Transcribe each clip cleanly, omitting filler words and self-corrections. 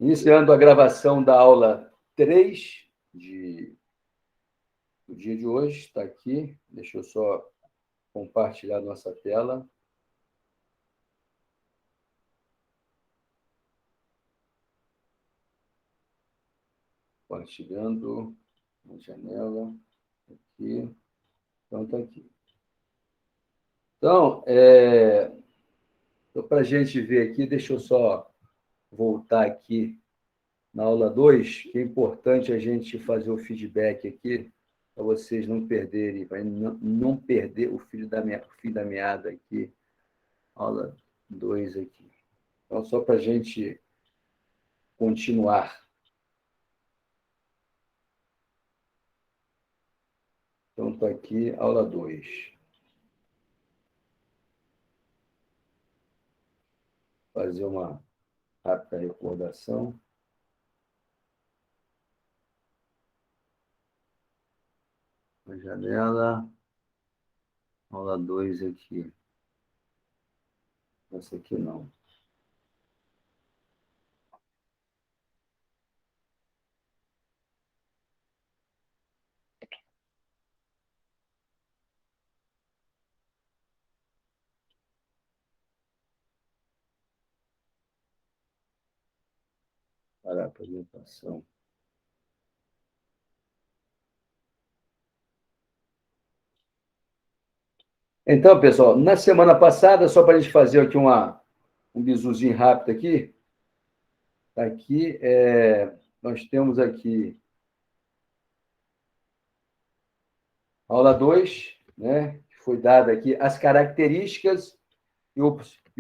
Iniciando a gravação da aula 3 do dia de hoje, está aqui. Deixa eu só compartilhar nossa tela. Compartilhando a janela. Aqui. Então, está aqui. Então, para a gente ver aqui, deixa eu só voltar aqui na aula 2, que é importante a gente fazer o feedback aqui, para vocês não perderem, para não perder o fio da meada aqui, aula 2 aqui. Então, só para a gente continuar. Então, está aqui, aula 2. Fazer uma rápida recordação. A janela, aula 2 aqui. Essa aqui não. Para a apresentação. Então, pessoal, na semana passada, só para a gente fazer aqui um bisuzinho rápido aqui, tá aqui, nós temos aqui aula 2, né, que foi dada aqui as características e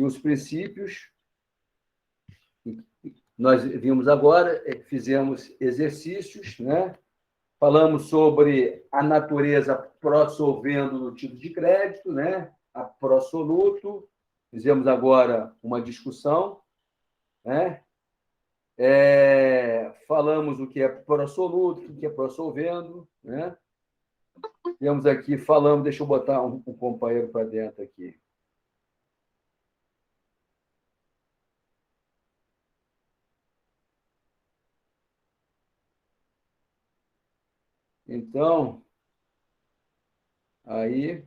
os princípios. Nós vimos agora, fizemos exercícios, né? Falamos sobre a natureza pró-solvendo no título de crédito, né? A pró-soluto. Fizemos agora uma discussão, né? Falamos o que é pró-soluto, o que é pró-solvendo, né? Temos aqui, falamos, deixa eu botar um companheiro para dentro aqui. Então, aí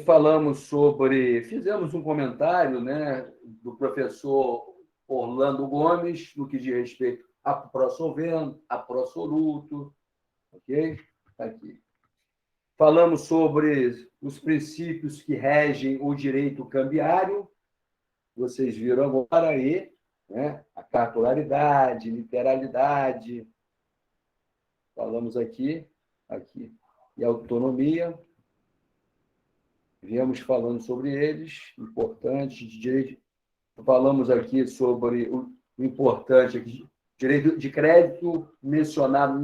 falamos sobre, fizemos um comentário, né, do professor Orlando Gomes, no que diz respeito a pró-solvendo, a pró-soluto, ok? Está aqui. Falamos sobre os princípios que regem o direito cambiário, vocês viram agora aí, né? A cartularidade, literalidade, falamos aqui, e autonomia, viemos falando sobre eles, importante de direito, falamos aqui sobre o importante aqui, direito de crédito mencionado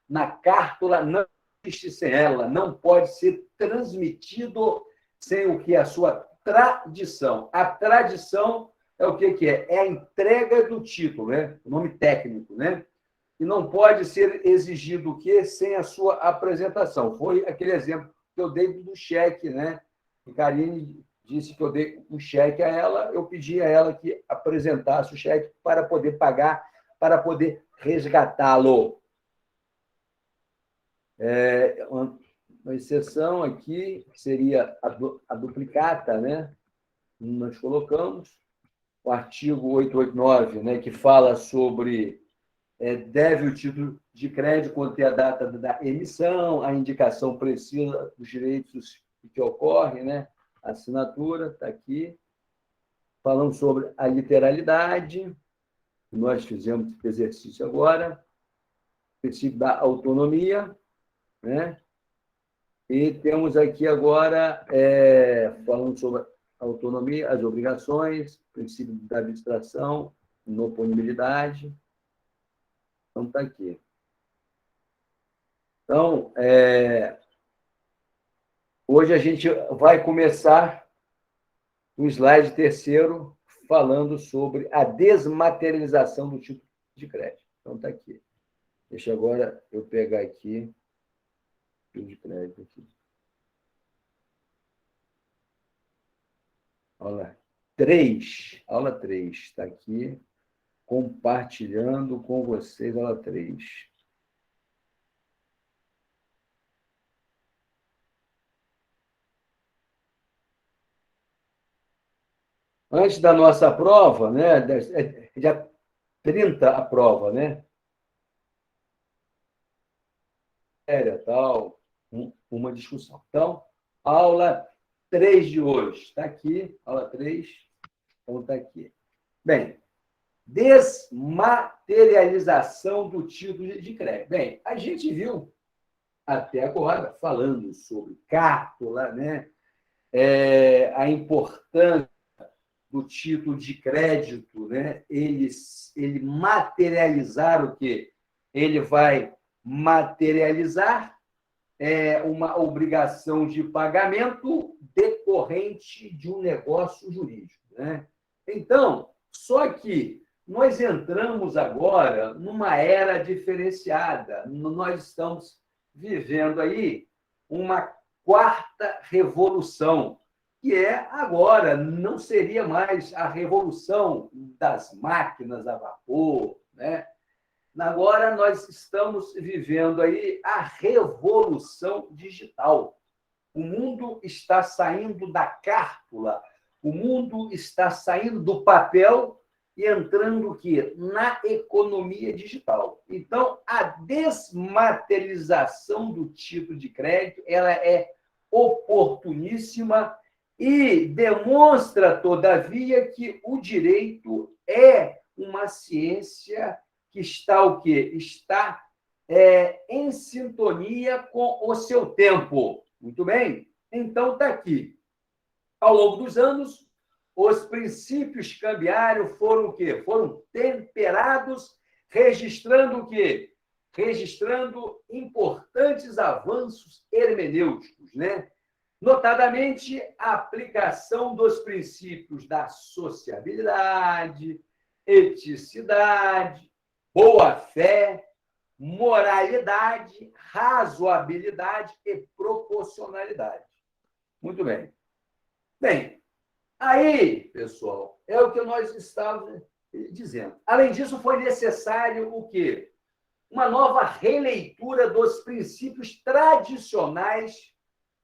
na cártula, não existe sem ela, não pode ser transmitido sem o que é a sua tradição. A tradição é o que é? É a entrega do título, né? O nome técnico, né? E não pode ser exigido o quê? Sem a sua apresentação. Foi aquele exemplo que eu dei do cheque, né? E Karine disse que eu dei um cheque a ela, eu pedi a ela que apresentasse o cheque para poder pagar, para poder resgatá-lo. Uma exceção aqui seria a duplicata, né? Nós colocamos o artigo 889, né, que fala sobre deve o título de crédito conter a data da emissão, a indicação precisa dos direitos que ocorrem, né? A assinatura está aqui. Falamos sobre a literalidade, nós fizemos exercício agora, o princípio da autonomia, né? E temos aqui agora, falando sobre a autonomia, as obrigações, princípio da abstração, inoponibilidade. Então, está aqui. Então, hoje a gente vai começar o slide terceiro, falando sobre a desmaterialização do título de crédito. Então, está aqui. Deixa agora eu pegar aqui o título de crédito aqui. Aula 3. Aula 3. Está aqui, compartilhando com vocês, aula 3. Antes da nossa prova, né? Dia 30 a prova, né? Tal, uma discussão. Então, aula 3 de hoje. Está aqui, aula 3. Então, está aqui. Bem, desmaterialização do título de crédito. Bem, a gente viu até agora, falando sobre cártula, né? A importância do título de crédito, né? Ele materializar o quê? Ele vai materializar uma obrigação de pagamento decorrente de um negócio jurídico, né? Então, só que nós entramos agora numa era diferenciada. Nós estamos vivendo aí uma quarta revolução, que agora, não seria mais a revolução das máquinas a vapor, né? Agora nós estamos vivendo aí a revolução digital. O mundo está saindo da cártula, o mundo está saindo do papel e entrando o quê? Na economia digital. Então, a desmaterialização do título de crédito, ela é oportuníssima e demonstra, todavia, que o direito é uma ciência que está o quê? Está em sintonia com o seu tempo. Muito bem? Então, está aqui. Ao longo dos anos, os princípios cambiários foram o quê? Foram temperados, registrando o quê? Registrando importantes avanços hermenêuticos, né? Notadamente, a aplicação dos princípios da sociabilidade, eticidade, boa-fé, moralidade, razoabilidade e proporcionalidade. Muito bem. Bem, aí, pessoal, é o que nós estávamos dizendo. Além disso, foi necessário o quê? Uma nova releitura dos princípios tradicionais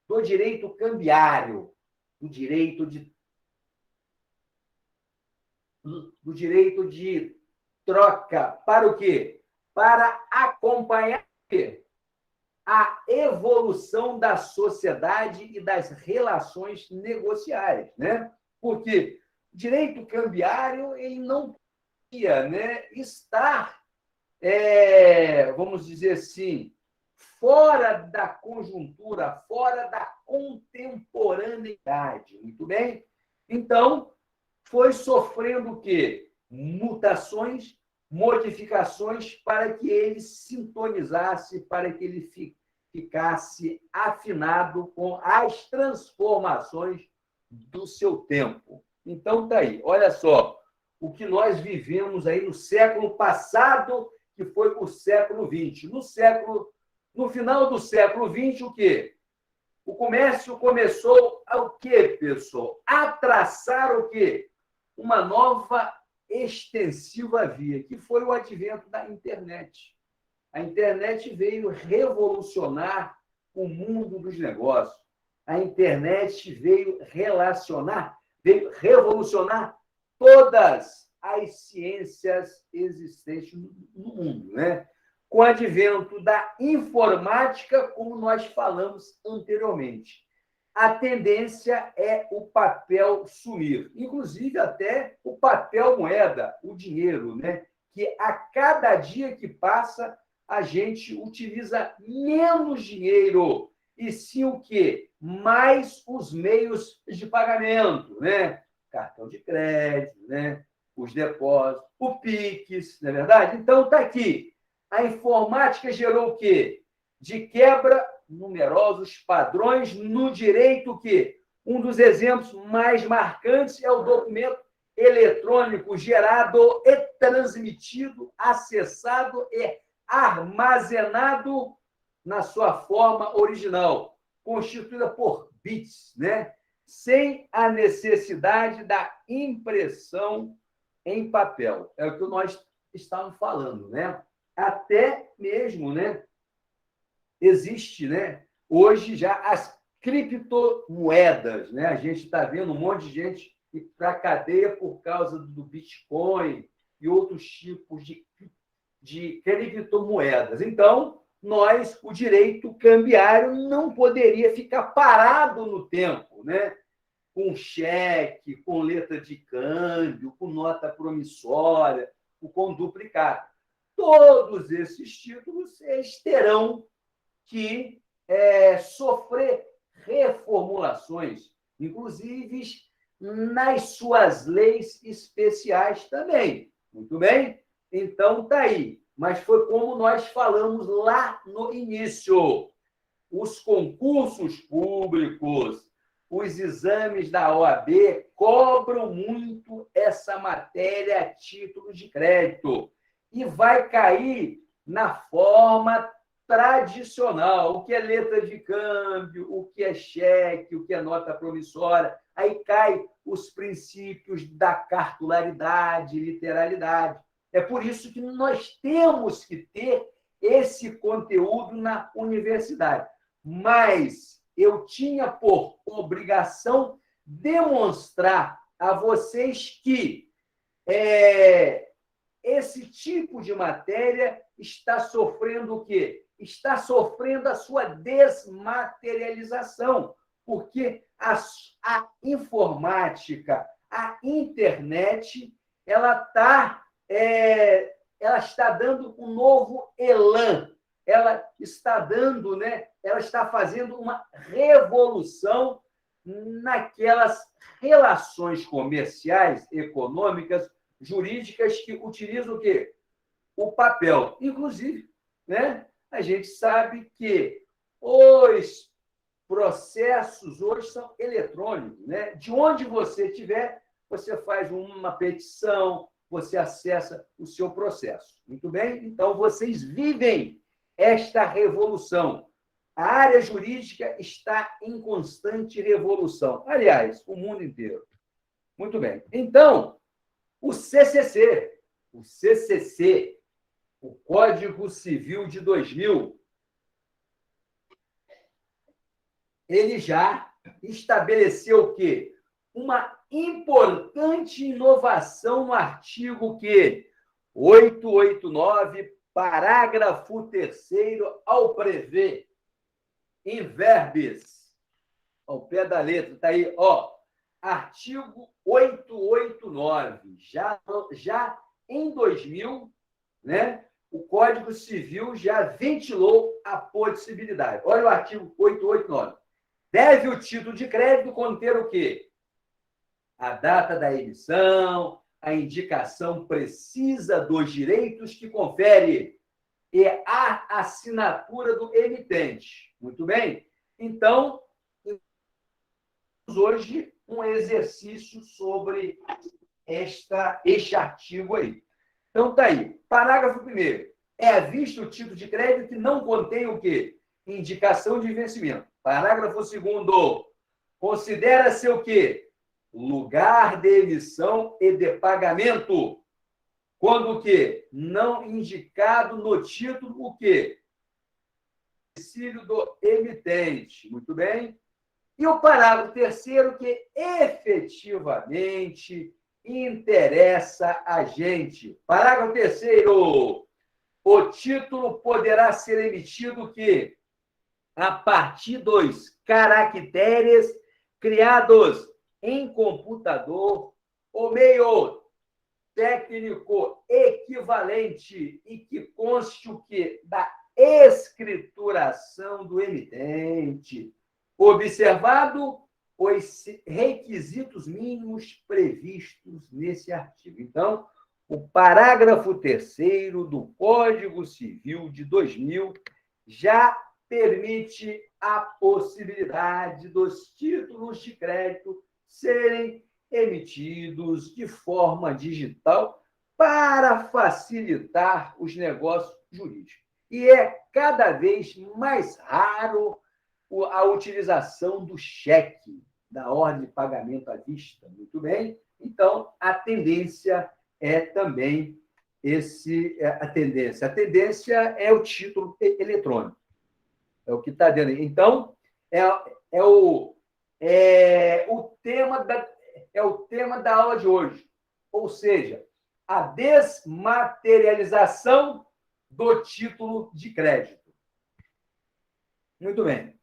do direito cambiário, do direito de troca. Para o quê? Para acompanhar a evolução da sociedade e das relações negociais, né? Porque o direito cambiário ele não podia, né, estar, vamos dizer assim, fora da conjuntura, fora da contemporaneidade. Muito bem? Então, foi sofrendo o quê? Mutações, modificações para que ele sintonizasse, para que ele ficasse afinado com as transformações do seu tempo. Então, está aí. Olha só o que nós vivemos aí no século passado, que foi o século XX. No final do século XX, o quê? O comércio começou ao quê, pessoal? A traçar o quê? Uma nova extensiva via, que foi o advento da internet. A internet veio revolucionar o mundo dos negócios. A internet veio revolucionar todas as ciências existentes no mundo, né? Com o advento da informática, como nós falamos anteriormente. A tendência é o papel sumir, inclusive até o papel moeda, o dinheiro, né? Que a cada dia que passa, a gente utiliza menos dinheiro, e sim o quê? Mais os meios de pagamento, né? Cartão de crédito, né? Os depósitos, o Pix, não é verdade? Então, está aqui. A informática gerou o quê? De quebra, numerosos padrões no direito que um dos exemplos mais marcantes é o documento eletrônico gerado e transmitido, acessado e armazenado na sua forma original, constituída por bits, né? sem a necessidade da impressão em papel. É o que nós estávamos falando, né? Até mesmo, né? Existe, né? Hoje já as criptomoedas, né? A gente está vendo um monte de gente ir para a cadeia por causa do Bitcoin e outros tipos de criptomoedas. Então, nós, o direito cambiário não poderia ficar parado no tempo, né? Com cheque, com letra de câmbio, com nota promissória, com duplicado. Todos esses títulos eles terão que sofrer reformulações, inclusive nas suas leis especiais também. Muito bem? Então, está aí. Mas foi como nós falamos lá no início. Os concursos públicos, os exames da OAB cobram muito essa matéria a título de crédito. E vai cair na forma tradicional, o que é letra de câmbio, o que é cheque, o que é nota promissória. Aí cai os princípios da cartularidade, literalidade. É por isso que nós temos que ter esse conteúdo na universidade. Mas eu tinha por obrigação demonstrar a vocês que esse tipo de matéria está sofrendo o quê? Está sofrendo a sua desmaterialização, porque a informática, a internet, ela está dando um novo elan, ela está dando, né? Ela está fazendo uma revolução naquelas relações comerciais, econômicas, jurídicas que utilizam o quê? O papel. Inclusive, né? A gente sabe que os processos hoje são eletrônicos, né? De onde você estiver, você faz uma petição, você acessa o seu processo. Muito bem? Então, vocês vivem esta revolução. A área jurídica está em constante revolução. Aliás, o mundo inteiro. Muito bem. Então, o CCC, o Código Civil de 2000, ele já estabeleceu o quê? Uma importante inovação no artigo 889, parágrafo 3º, ao prever em verbis, ao pé da letra, está aí, artigo 889, já em 2000, né, o Código Civil já ventilou a possibilidade. Olha o artigo 889. Deve o título de crédito conter o quê? A data da emissão, a indicação precisa dos direitos que confere e a assinatura do emitente. Muito bem? Então, hoje um exercício sobre este artigo aí. Então, está aí. Parágrafo 1º. É visto o título de crédito que não contém o quê? Indicação de vencimento. Parágrafo 2º. Considera-se o quê? Lugar de emissão e de pagamento. Quando o quê? Não indicado no título o quê? Domicílio do emitente. Muito bem? E o parágrafo 3º, que efetivamente interessa a gente. Parágrafo 3º. O título poderá ser emitido que a partir dos caracteres criados em computador ou meio técnico equivalente e que conste o quê? Da escrituração do emitente, observado os requisitos mínimos previstos nesse artigo. Então, o parágrafo 3º do Código Civil de 2000 já permite a possibilidade dos títulos de crédito serem emitidos de forma digital para facilitar os negócios jurídicos. E é cada vez mais raro a utilização do cheque. da ordem de pagamento à vista. Muito bem. Então, a tendência é também a tendência. A tendência é o título eletrônico. É o que está dentro. Então, o tema da aula de hoje. Ou seja, a desmaterialização do título de crédito. Muito bem.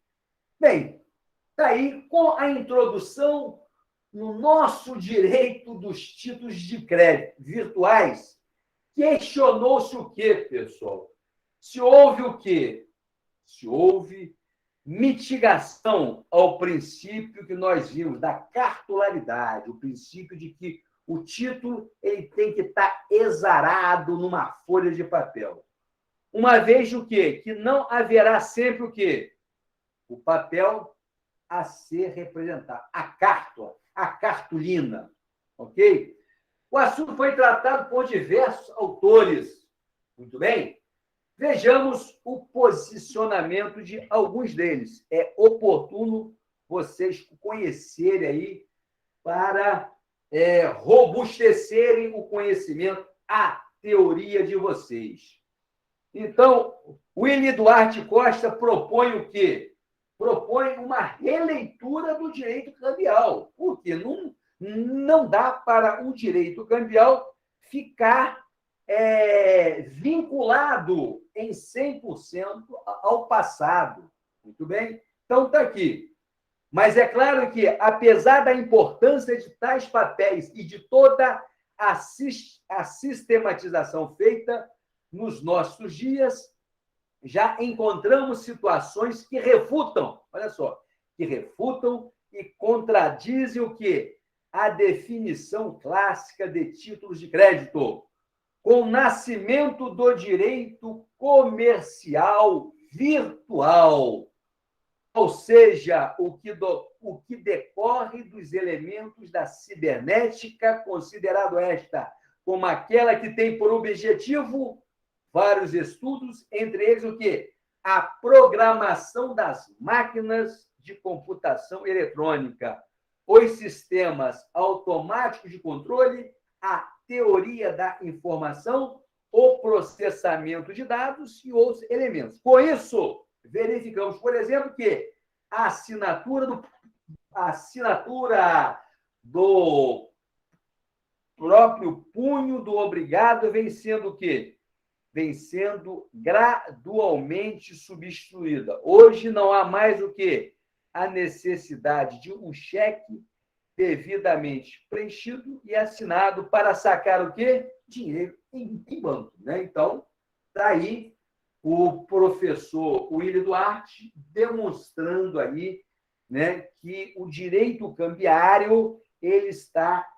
Bem, daí, com a introdução no nosso direito dos títulos de crédito virtuais, questionou-se o quê, pessoal? Se houve o quê? Se houve mitigação ao princípio que nós vimos da cartularidade, o princípio de que o título ele tem que estar exarado numa folha de papel. Uma vez o quê? Que não haverá sempre o quê? O papel a ser representado, a carta, a cartolina, ok? O assunto foi tratado por diversos autores, muito bem? Vejamos o posicionamento de alguns deles. É oportuno vocês conhecerem aí para robustecerem o conhecimento, a teoria de vocês. Então, Willy Duarte Costa propõe o quê? Propõe uma releitura do direito cambial, porque não dá para o direito cambial ficar vinculado em 100% ao passado. Muito bem? Então, está aqui. Mas é claro que, apesar da importância de tais papéis e de toda a sistematização feita nos nossos dias, já encontramos situações que refutam, olha só, que refutam e contradizem o quê? A definição clássica de títulos de crédito, com o nascimento do direito comercial virtual, ou seja, o que decorre dos elementos da cibernética, considerado esta como aquela que tem por objetivo vários estudos, entre eles o quê? A programação das máquinas de computação eletrônica, os sistemas automáticos de controle, a teoria da informação, o processamento de dados e outros elementos. Com isso, verificamos, por exemplo, que a assinatura do próprio punho do obrigado vem sendo o quê? Vem sendo gradualmente substituída. Hoje não há mais o quê? A necessidade de um cheque devidamente preenchido e assinado para sacar o quê? Dinheiro em banco. Né? Então, daí o professor Willy Duarte demonstrando aí, né, que o direito cambiário ele está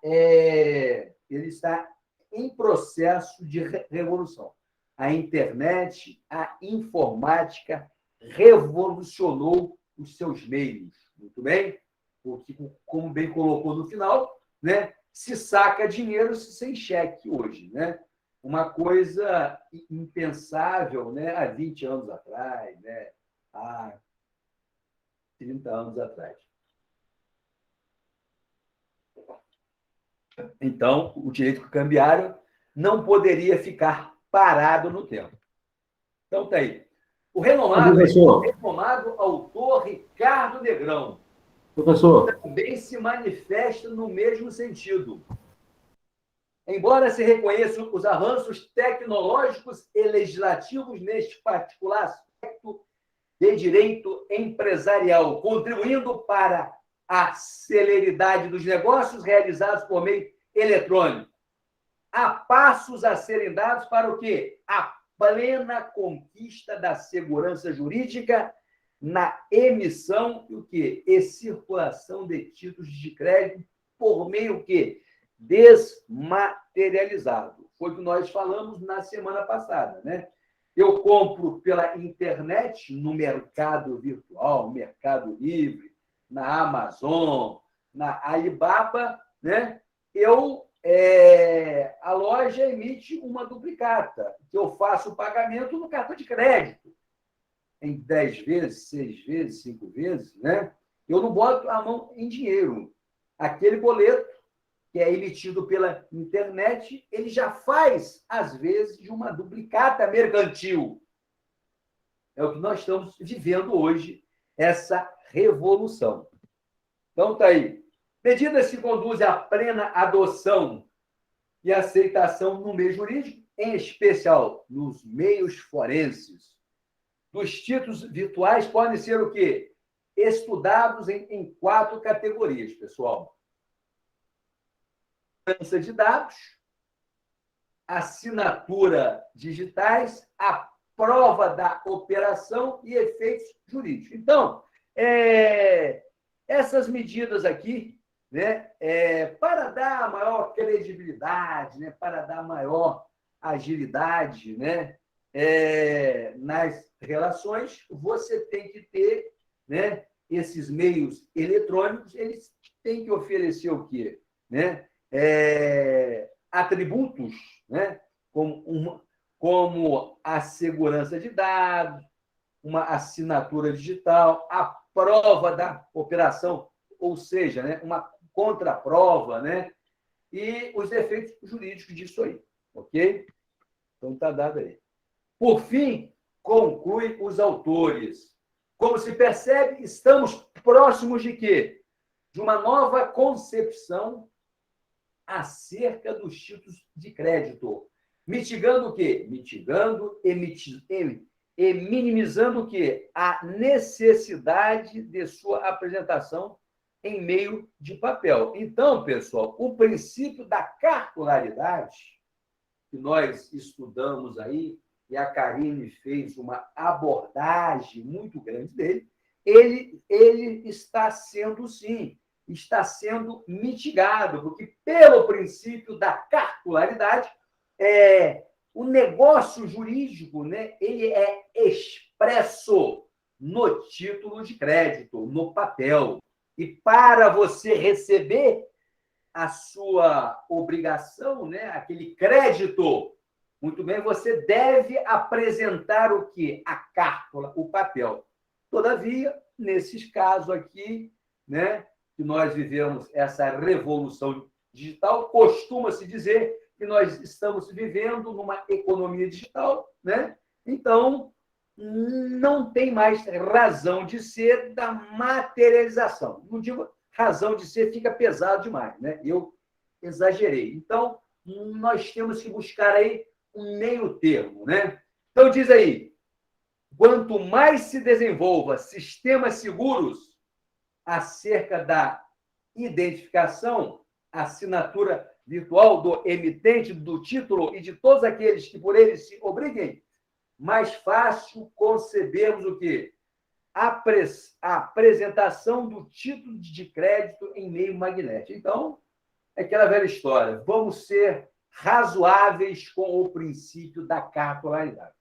em processo de revolução. A internet, a informática revolucionou os seus meios. Muito bem? Porque, como bem colocou no final, né, se saca dinheiro sem cheque hoje. Né? Uma coisa impensável, né, há 20 anos atrás, né, há 30 anos atrás. Então, o direito cambiário não poderia ficar parado no tempo. Então, está aí. O renomado autor Ricardo Negrão também se manifesta no mesmo sentido. Embora se reconheçam os avanços tecnológicos e legislativos neste particular aspecto de direito empresarial, contribuindo para a celeridade dos negócios realizados por meio eletrônico, há passos a serem dados para o quê? A plena conquista da segurança jurídica na emissão e o quê? E circulação de títulos de crédito por meio que desmaterializado. Foi o que nós falamos na semana passada, né? Eu compro pela internet, no mercado virtual, Mercado Livre, na Amazon, na Alibaba, né? A loja emite uma duplicata, que eu faço o pagamento no cartão de crédito, em 10 vezes, 6 vezes, 5 vezes, né? Eu não boto a mão em dinheiro. Aquele boleto que é emitido pela internet, ele já faz, às vezes, de uma duplicata mercantil. É o que nós estamos vivendo hoje, essa revolução. Então, está aí. Medidas que conduzem à plena adoção e aceitação no meio jurídico, em especial nos meios forenses, dos títulos virtuais podem ser o quê? Estudados em 4 categorias, pessoal. Segurança de dados, assinatura digitais, a prova da operação e efeitos jurídicos. Então, essas medidas aqui, né, para dar maior credibilidade, né, para dar maior agilidade, né, nas relações, você tem que ter, né, esses meios eletrônicos, eles têm que oferecer o quê? Né? Atributos, né, como a segurança de dados, uma assinatura digital, a prova da operação, ou seja, né, uma contraprova, né, e os efeitos jurídicos disso aí, ok? Então, está dado aí. Por fim, conclui os autores. Como se percebe, estamos próximos de quê? De uma nova concepção acerca dos títulos de crédito. Mitigando o quê? Mitigando e minimizando o quê? A necessidade de sua apresentação em meio de papel. Então, pessoal, o princípio da cartularidade, que nós estudamos aí, e a Karine fez uma abordagem muito grande dele, ele está sendo, sim, está sendo mitigado, porque, pelo princípio da cartularidade, o negócio jurídico, né, ele é expresso no título de crédito, no papel. E para você receber a sua obrigação, né, aquele crédito, muito bem, você deve apresentar o quê? A cártula, o papel. Todavia, nesses casos aqui, né, que nós vivemos essa revolução digital, costuma-se dizer que nós estamos vivendo numa economia digital, né? Então, não tem mais razão de ser da materialização. Não digo razão de ser, fica pesado demais, né? Eu exagerei. Então, nós temos que buscar aí um meio termo, né? Então, diz aí, quanto mais se desenvolva sistemas seguros acerca da identificação, assinatura virtual do emitente do título e de todos aqueles que por ele se obriguem, mais fácil concebermos o quê? A apresentação do título de crédito em meio magnético. Então, é aquela velha história. Vamos ser razoáveis com o princípio da cartularidade.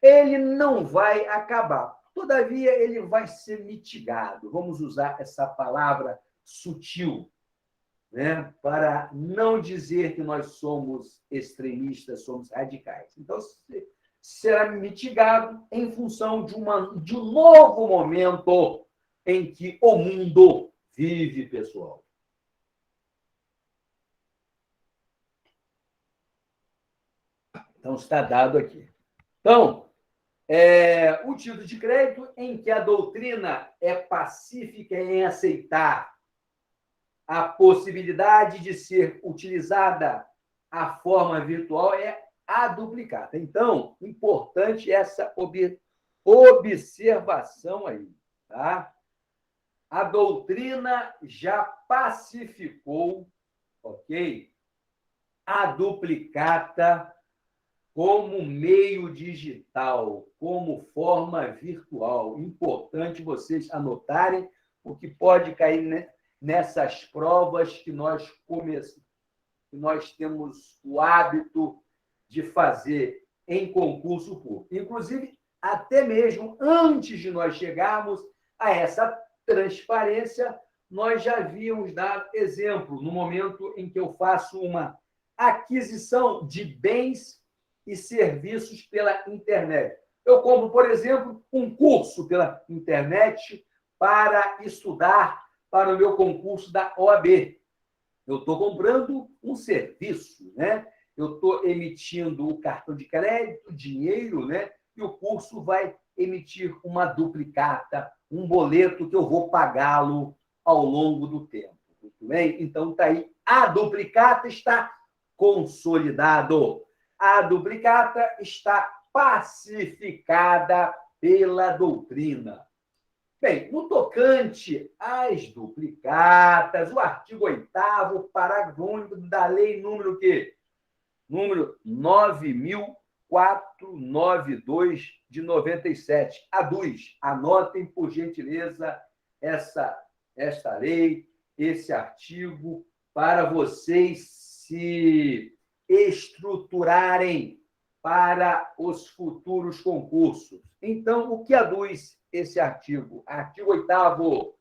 Ele não vai acabar. Todavia, ele vai ser mitigado. Vamos usar essa palavra sutil, né, para não dizer que nós somos extremistas, somos radicais. Então, será mitigado em função de um novo momento em que o mundo vive, pessoal. Então, está dado aqui. Então, o título de crédito em que a doutrina é pacífica em aceitar a possibilidade de ser utilizada a forma virtual é a duplicata. Então, importante essa observação aí, tá? A doutrina já pacificou, ok? A duplicata como meio digital, como forma virtual. Importante vocês anotarem, porque pode cair nessas provas que nós temos o hábito de fazer em concurso público. Inclusive, até mesmo antes de nós chegarmos a essa transparência, nós já havíamos dado exemplo no momento em que eu faço uma aquisição de bens e serviços pela internet. Eu compro, por exemplo, um curso pela internet, para estudar para o meu concurso da OAB. Eu estou comprando um serviço, né? Eu estou emitindo o cartão de crédito, dinheiro, né? E o curso vai emitir uma duplicata, um boleto que eu vou pagá-lo ao longo do tempo. Muito bem? Então, está aí. A duplicata está consolidado. A duplicata está pacificada pela doutrina. Bem, no tocante às duplicatas, o artigo 8º, parágrafo único da lei número quê? Número 9.492 de 97. ADUZ, anotem, por gentileza, esta lei, esse artigo, para vocês se estruturarem para os futuros concursos. Então, o que aduz esse artigo? Artigo 8º.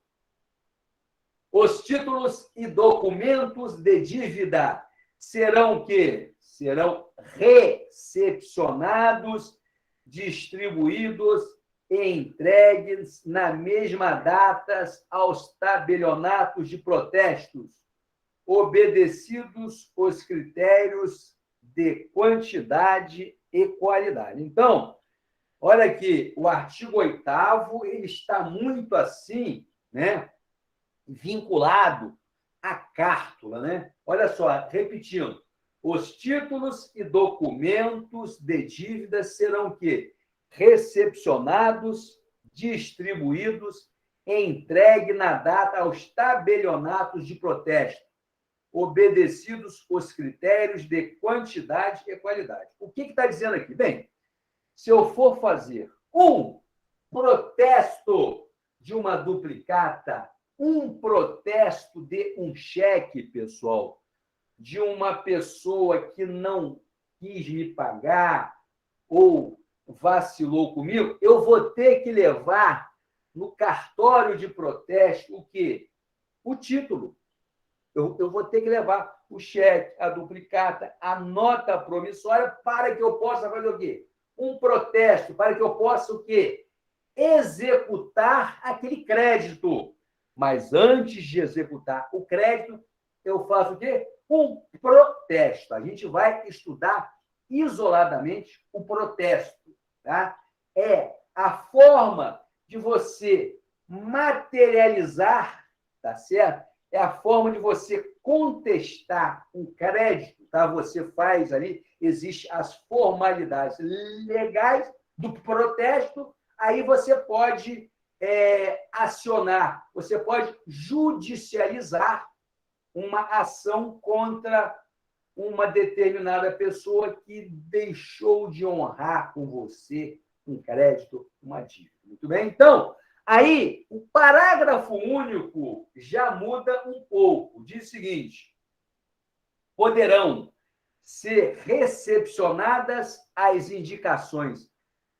Os títulos e documentos de dívida serão o quê? Serão recepcionados, distribuídos e entregues na mesma data aos tabelionatos de protestos, obedecidos os critérios de quantidade e qualidade. Então, olha aqui, o artigo 8º, ele está muito assim, né, vinculado à cártula, né? Olha só, repetindo, os títulos e documentos de dívida serão o quê? Recepcionados, distribuídos e entregues na data aos tabelionatos de protesto, obedecidos os critérios de quantidade e qualidade. O que está dizendo aqui? Bem, se eu for fazer um protesto de uma duplicata, um protesto de um cheque, pessoal, de uma pessoa que não quis me pagar ou vacilou comigo, eu vou ter que levar no cartório de protesto o quê? O título. Eu vou ter que levar o cheque, a duplicata, a nota promissória para que eu possa fazer o quê? Um protesto, para que eu possa o quê? Executar aquele crédito. Mas antes de executar o crédito, eu faço o quê? Um protesto. A gente vai estudar isoladamente o protesto, tá? É a forma de você materializar, tá certo? É a forma de você contestar um crédito, tá? Você faz ali, existem as formalidades legais do protesto, aí você pode acionar, você pode judicializar uma ação contra uma determinada pessoa que deixou de honrar com você um crédito, uma dívida. Muito bem? Então, aí, o parágrafo único já muda um pouco. Diz o seguinte: poderão ser recepcionadas as indicações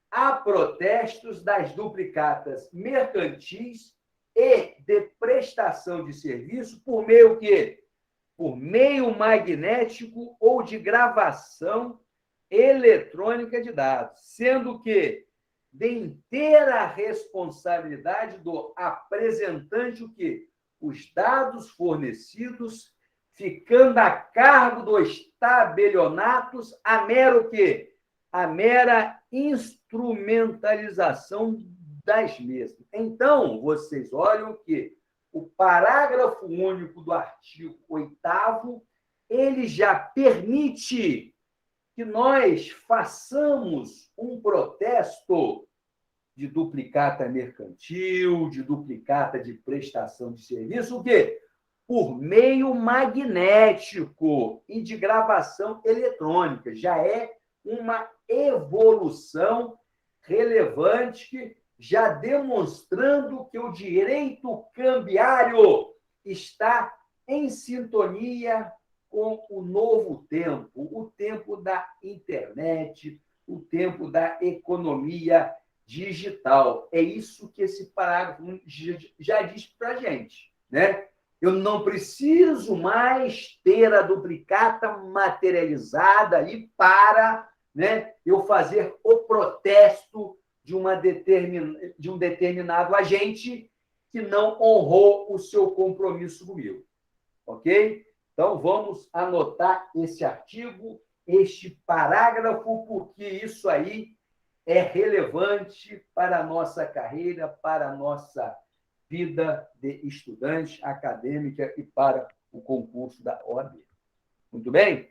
a protestos das duplicatas mercantis e de prestação de serviço por meio quê? Por meio magnético ou de gravação eletrônica de dados, sendo que de inteira responsabilidade do apresentante o quê? Os dados fornecidos ficando a cargo dos tabelionatos a mero quê? A mera instrumentalização das mesmas. Então, vocês olham que o parágrafo único do artigo 8º, ele já permite que nós façamos um protesto de duplicata mercantil, de duplicata de prestação de serviço, o quê? Por meio magnético e de gravação eletrônica. Já é uma evolução relevante, já demonstrando que o direito cambiário está em sintonia com o novo tempo, o tempo da internet, o tempo da economia digital. É isso que esse parágrafo já diz para a gente, né? Eu não preciso mais ter a duplicata materializada ali para, né, eu fazer o protesto de um determinado agente que não honrou o seu compromisso comigo. Ok? Então, vamos anotar esse artigo, este parágrafo, porque isso aí é relevante para a nossa carreira, para a nossa vida de estudante acadêmica e para o concurso da OAB. Muito bem?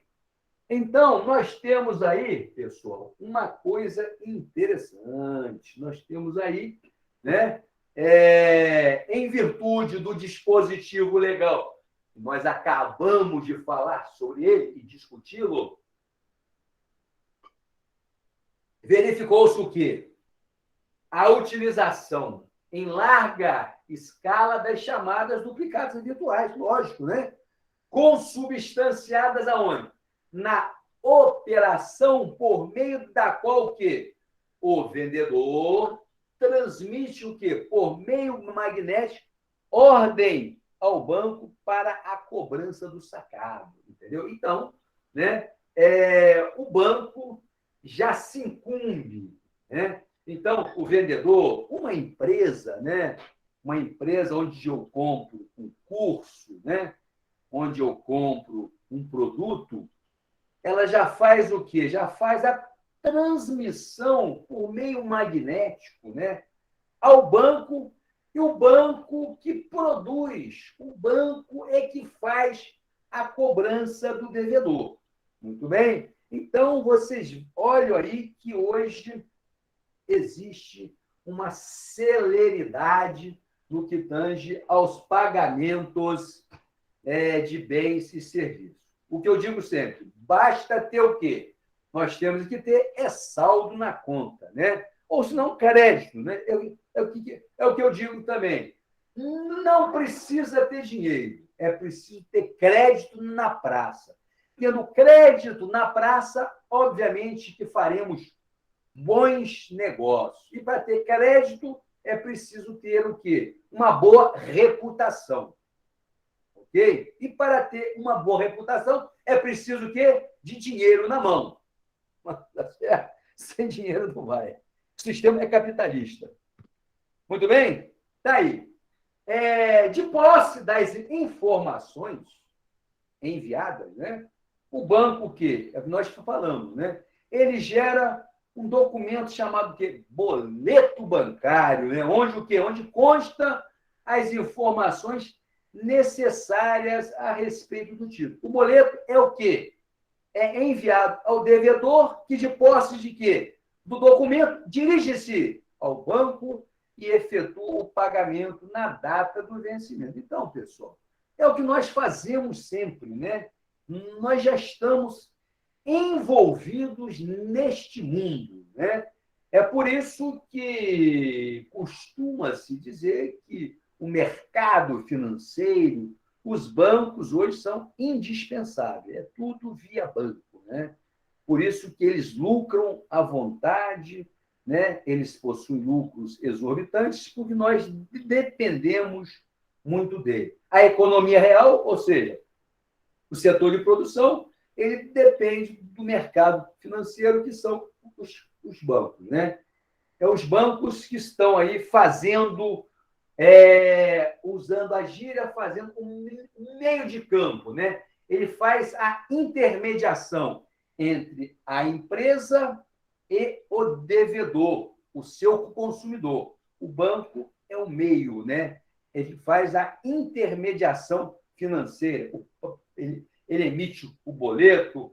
Então, nós temos aí, pessoal, uma coisa interessante. Nós temos aí, né, em virtude do dispositivo legal, nós acabamos de falar sobre ele e discuti-lo, verificou-se o quê? A utilização em larga escala das chamadas duplicadas virtuais, lógico, né? Consubstanciadas aonde? Na operação por meio da qual o quê? O vendedor transmite o quê? Por meio magnético, ordem ao banco para a cobrança do sacado, entendeu? Então, né, o banco já se incumbe, né? Então, o vendedor, uma empresa, né? Uma empresa onde eu compro um curso, né? Onde eu compro um produto, ela já faz o quê? Já faz a transmissão por meio magnético, né? Ao banco, e o banco que produz, o banco é que faz a cobrança do devedor. Muito bem? Então, vocês olham aí que hoje existe uma celeridade no que tange aos pagamentos de bens e serviços. O que eu digo sempre, basta ter o quê? Nós temos que ter saldo na conta, né? Ou se não, crédito, né? É o que eu digo também. Não precisa ter dinheiro, é preciso ter crédito na praça. Tendo crédito na praça, obviamente que faremos bons negócios. E para ter crédito, é preciso ter o quê? Uma boa reputação. Ok? E para ter uma boa reputação, é preciso o quê? De dinheiro na mão. Sem dinheiro não vai. O sistema é capitalista. Muito bem? Está aí. De posse das informações enviadas, né? O banco, o quê? É o que nós falamos, né? Ele gera um documento chamado quê? Boleto bancário, né? Onde o quê? Onde consta as informações necessárias a respeito do título. O boleto é o quê? É enviado ao devedor, que de posse de quê? Do documento, dirige-se ao banco e efetua o pagamento na data do vencimento. Então, pessoal, é o que nós fazemos sempre, né? Nós já estamos envolvidos neste mundo, né? É por isso que costuma-se dizer que o mercado financeiro, os bancos hoje são indispensáveis, é tudo via banco, né? Por isso que eles lucram à vontade, né? Eles possuem lucros exorbitantes, porque nós dependemos muito dele. A economia real, ou seja, o setor de produção, ele depende do mercado financeiro, que são os bancos, né? É os bancos que estão aí fazendo, usando a gíria, fazendo um meio de campo, né? Ele faz a intermediação entre a empresa e o devedor, o seu consumidor. O banco é o meio, né? Ele faz a intermediação financeira. Ele emite o boleto,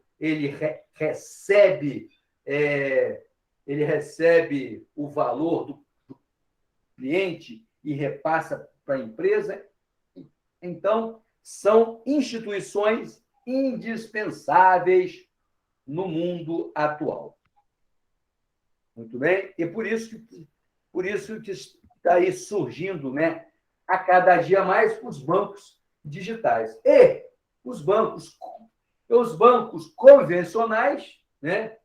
recebe o valor do cliente e repassa para a empresa. Então, são instituições indispensáveis no mundo atual. Muito bem? E por isso que está aí surgindo, né, a cada dia mais os bancos digitais. E os bancos convencionais, né,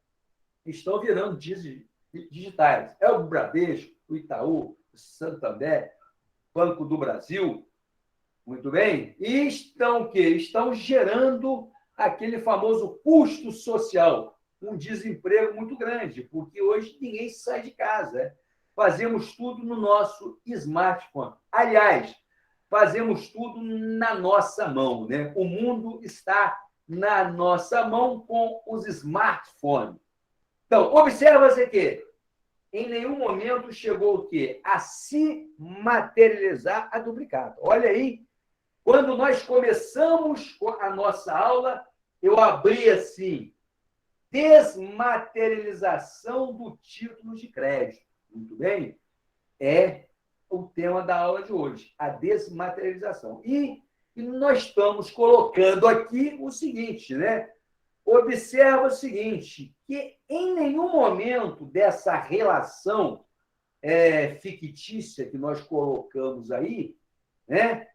estão virando digitais. É o Bradesco, o Itaú, o Santander, Banco do Brasil, muito bem? E estão gerando aquele famoso custo social, um desemprego muito grande, porque hoje ninguém sai de casa. Fazemos tudo no nosso smartphone. Aliás, fazemos tudo na nossa mão, né? O mundo está na nossa mão com os smartphones. Então, observa-se que em nenhum momento chegou o quê? A se materializar a duplicata. Olha aí, quando nós começamos a nossa aula, eu abri assim, desmaterialização do título de crédito. Muito bem? É o tema da aula de hoje, a desmaterialização. E nós estamos colocando aqui o seguinte, né? Observa o seguinte, que em nenhum momento dessa relação fictícia que nós colocamos aí, né?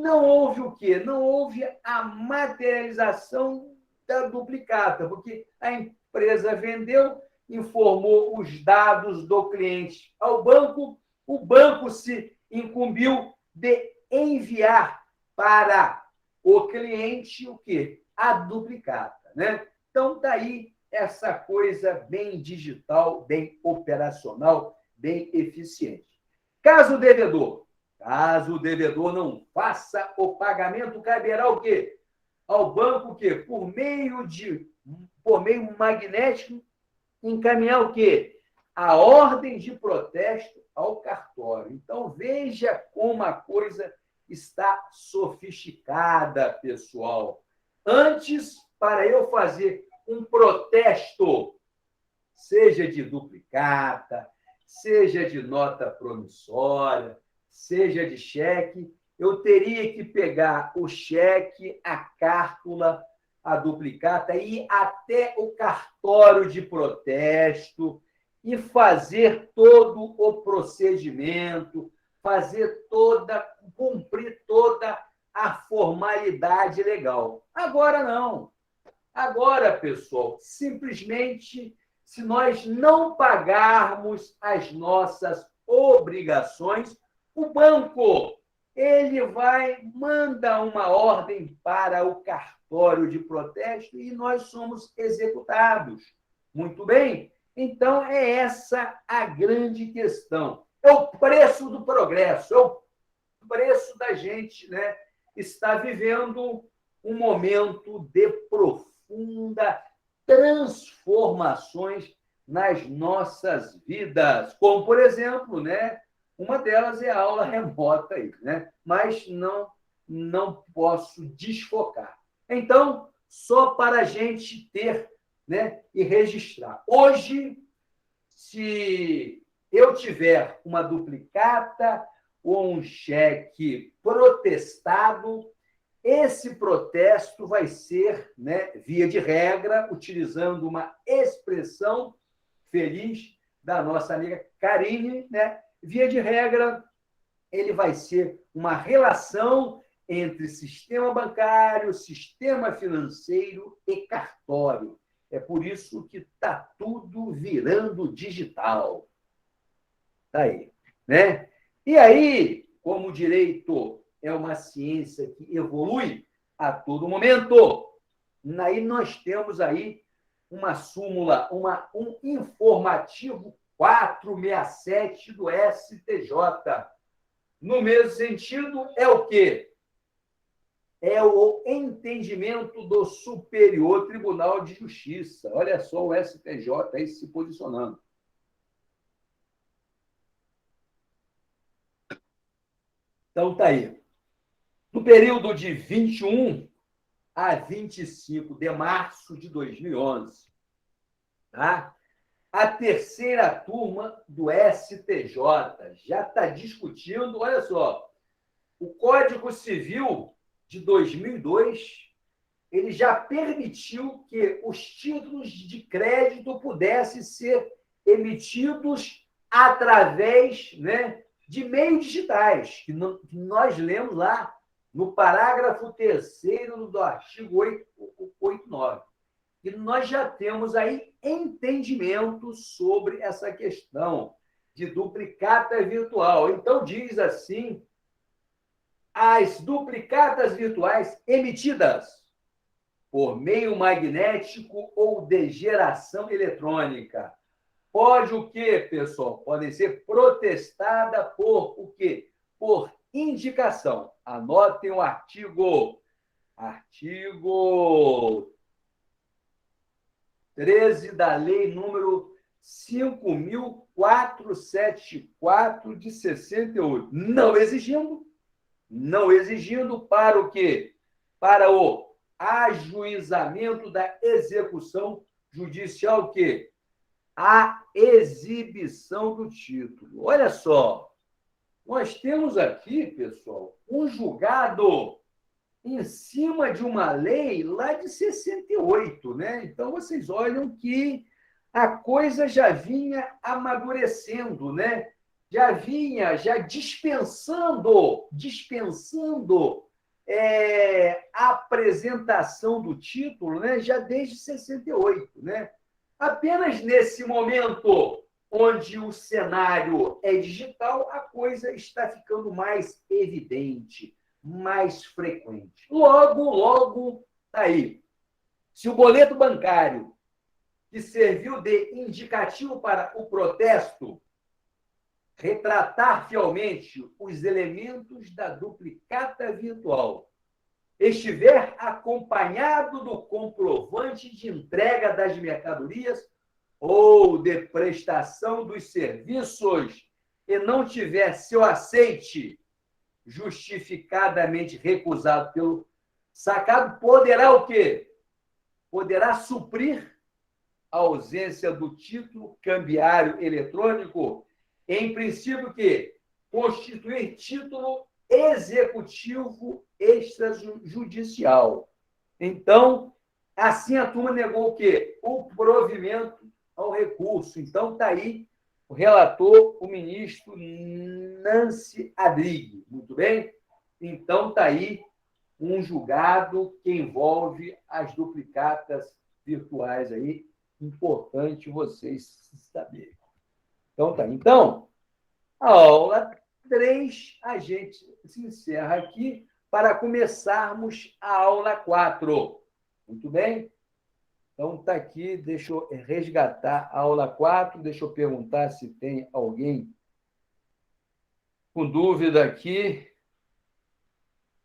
Não houve o quê? Não houve a materialização da duplicata, porque a empresa vendeu, informou os dados do cliente ao banco, o banco se incumbiu de enviar para o cliente o quê? A duplicata, né? Então, daí essa coisa bem digital, bem operacional, bem eficiente. Caso o devedor não faça o pagamento, caberá o quê? Ao banco o quê? Por meio magnético, encaminhar o quê? A ordem de protesto ao cartório. Então, veja como a coisa está sofisticada, pessoal. Antes, para eu fazer um protesto, seja de duplicata, seja de nota promissória, seja de cheque, eu teria que pegar o cheque, a cártula, a duplicata, ir até o cartório de protesto e fazer todo o procedimento, cumprir toda a formalidade legal. Agora não. Agora, pessoal, simplesmente, se nós não pagarmos as nossas obrigações, o banco ele manda uma ordem para o cartório de protesto e nós somos executados. Muito bem? Então, é essa a grande questão. É o preço do progresso, é o preço da gente, né, estar vivendo um momento de profunda transformações nas nossas vidas. Como, por exemplo, né, uma delas é a aula remota, aí, né? Mas não posso desfocar. Então, só para a gente ter, né, e registrar. Hoje, se eu tiver uma duplicata ou um cheque protestado, esse protesto vai ser, né, via de regra, utilizando uma expressão feliz da nossa amiga Karine, né? Via de regra, ele vai ser uma relação entre sistema bancário, sistema financeiro e cartório. É por isso que está tudo virando digital. Tá aí, né? E aí, como o direito é uma ciência que evolui a todo momento, aí nós temos aí uma súmula, um informativo 467 do STJ. No mesmo sentido, é o quê? É o entendimento do Superior Tribunal de Justiça. Olha só o STJ aí se posicionando. Então, tá aí. No período de 21 a 25 de março de 2011, tá? A terceira turma do STJ já está discutindo, olha só, o Código Civil de 2002, ele já permitiu que os títulos de crédito pudessem ser emitidos através, né, de meios digitais, que nós lemos lá no parágrafo 3º do artigo 889. E nós já temos aí entendimento sobre essa questão de duplicata virtual. Então, diz assim, as duplicatas virtuais emitidas por meio magnético ou de geração eletrônica pode o quê, pessoal? Pode ser protestada por o quê? Por indicação. Anotem o artigo. Artigo 13 da lei número 5.474 de 68. Não exigindo para o quê? Para o ajuizamento da execução judicial, o quê? A exibição do título. Olha só, nós temos aqui, pessoal, um julgado em cima de uma lei lá de 68, né? Então, vocês olham que a coisa já vinha amadurecendo, né? Já vinha dispensando a apresentação do título, né? Já desde 68, né? Apenas nesse momento onde o cenário é digital, a coisa está ficando mais evidente, mais frequente. Logo, tá aí. Se o boleto bancário que serviu de indicativo para o protesto retratar fielmente os elementos da duplicata virtual estiver acompanhado do comprovante de entrega das mercadorias ou de prestação dos serviços e não tiver seu aceite justificadamente recusado pelo sacado, poderá o quê? Poderá suprir a ausência do título cambiário eletrônico, em princípio que constituir título executivo extrajudicial. Então, assim a turma negou o quê? O provimento ao recurso. Então, está aí o relator, o ministro Nancy Adrighi. Muito bem? Então, está aí um julgado que envolve as duplicatas virtuais aí. Importante vocês saberem. Então, tá. Então, a aula 3, a gente se encerra aqui para começarmos a aula 4. Muito bem? Então, está aqui, deixa eu resgatar a aula 4, deixa eu perguntar se tem alguém com dúvida aqui.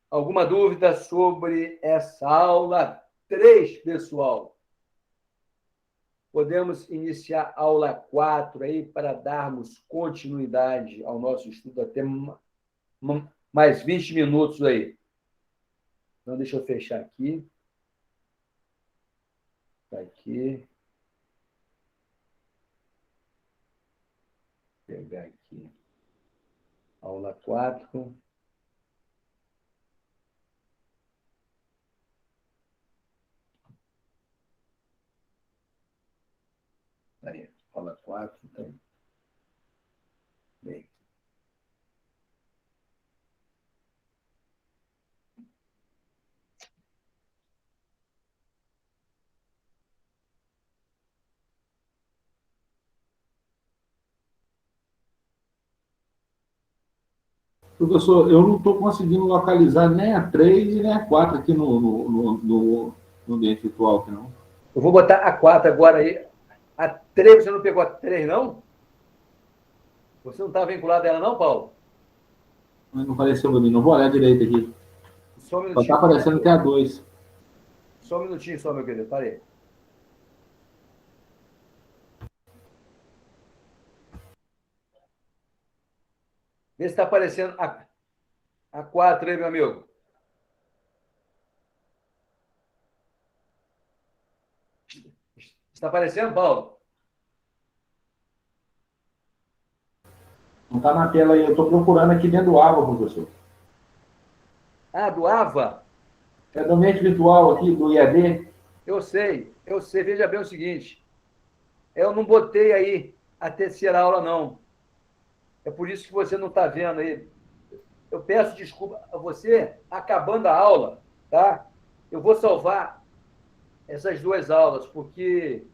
Alguma dúvida sobre essa aula 3, pessoal? Podemos iniciar a aula 4 aí para darmos continuidade ao nosso estudo até mais 20 minutos aí. Então, deixa eu fechar aqui. Está aqui. Vou pegar aqui. Aula 4. Aí, aula 4. Então. Bem. Professor, eu não estou conseguindo localizar nem a 3 e nem a 4 aqui no ambiente virtual, aqui, não. Eu vou botar a 4 agora aí. A 3, você não pegou a 3, não? Você não está vinculado a ela, não, Paulo? Não apareceu para mim, não vou olhar direito aqui. Só um Só minutinho. está aparecendo que é a 2. Só um minutinho, só, meu querido. Parei. Vê se está aparecendo a 4 aí, meu amigo. Está aparecendo, Paulo? Não está na tela aí, eu estou procurando aqui dentro do AVA, professor. Ah, do AVA? É do ambiente virtual aqui, do IAD. Eu sei. Veja bem o seguinte. Eu não botei aí a terceira aula, não. É por isso que você não está vendo aí. Eu peço desculpa a você, acabando a aula, tá? Eu vou salvar essas 2 aulas, porque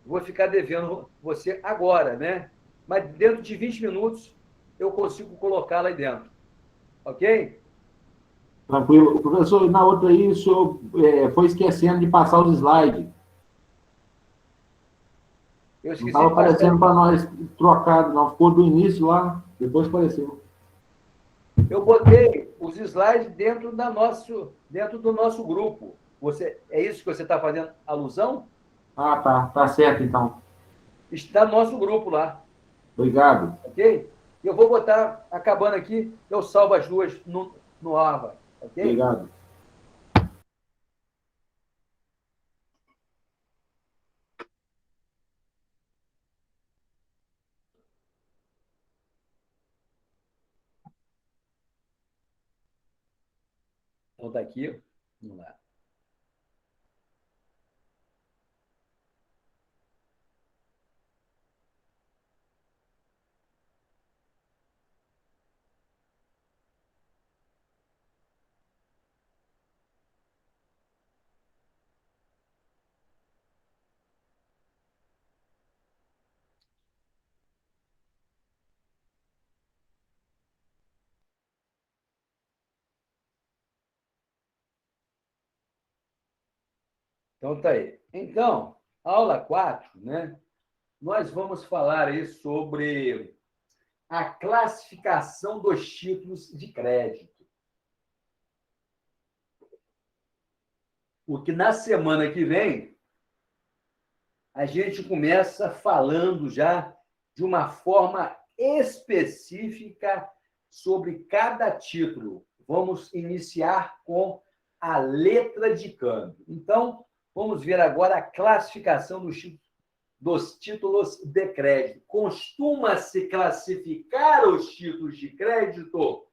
vou ficar devendo você agora, né? Mas dentro de 20 minutos eu consigo colocá-la aí dentro. Ok? Tranquilo. Professor, na outra aí, o senhor foi esquecendo de passar os slides. Eu Não esqueci estava de passar. aparecendo para nós trocado, não. Ficou do início lá, depois apareceu. Eu botei os slides dentro do nosso grupo. É isso que você está fazendo alusão? Ah, tá. Tá certo, então. Está no nosso grupo lá, Obrigado. ok? Eu vou botar, acabando aqui, eu salvo as duas no Ava, ok? Obrigado. Então está aqui, vamos lá. Então tá aí. Então, aula 4, né? Nós vamos falar aí sobre a classificação dos títulos de crédito. Porque na semana que vem, a gente começa falando já de uma forma específica sobre cada título. Vamos iniciar com a letra de câmbio. Então, vamos ver agora a classificação dos títulos de crédito. Costuma-se classificar os títulos de crédito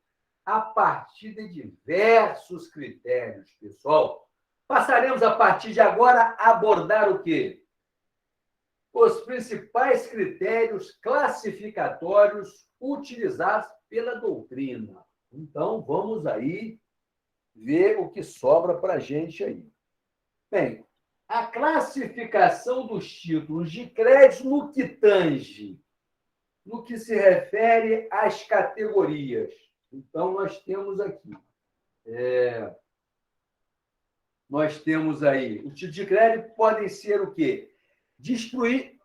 a partir de diversos critérios, pessoal. Passaremos a partir de agora a abordar o quê? Os principais critérios classificatórios utilizados pela doutrina. Então, vamos aí ver o que sobra para a gente aí. Bem, a classificação dos títulos de crédito no que tange, no que se refere às categorias. Então, nós temos aí, os títulos de crédito podem ser o quê?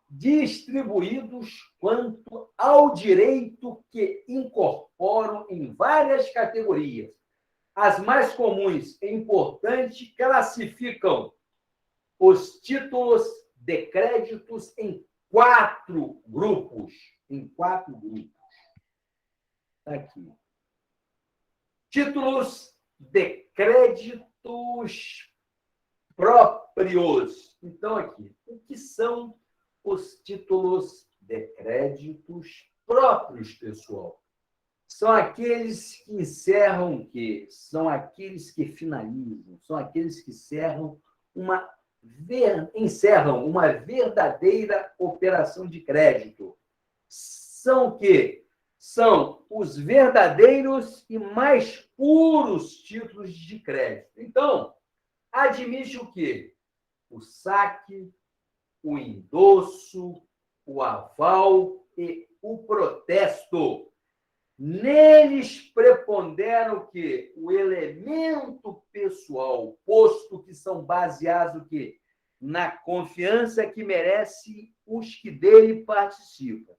Distribuídos quanto ao direito que incorporam em várias categorias. As mais comuns e importantes classificam os títulos de créditos em 4 grupos. Em 4 grupos. Está aqui. Títulos de créditos próprios. Então, aqui, o que são os títulos de créditos próprios, pessoal? São aqueles que encerram o quê? São aqueles que finalizam, são aqueles que encerram uma verdadeira operação de crédito. São o quê? São os verdadeiros e mais puros títulos de crédito. Então, admite o quê? O saque, o endosso, o aval e o protesto. Neles prepondera o quê? O elemento pessoal, posto que são baseados o quê? Na confiança que merece os que dele participam.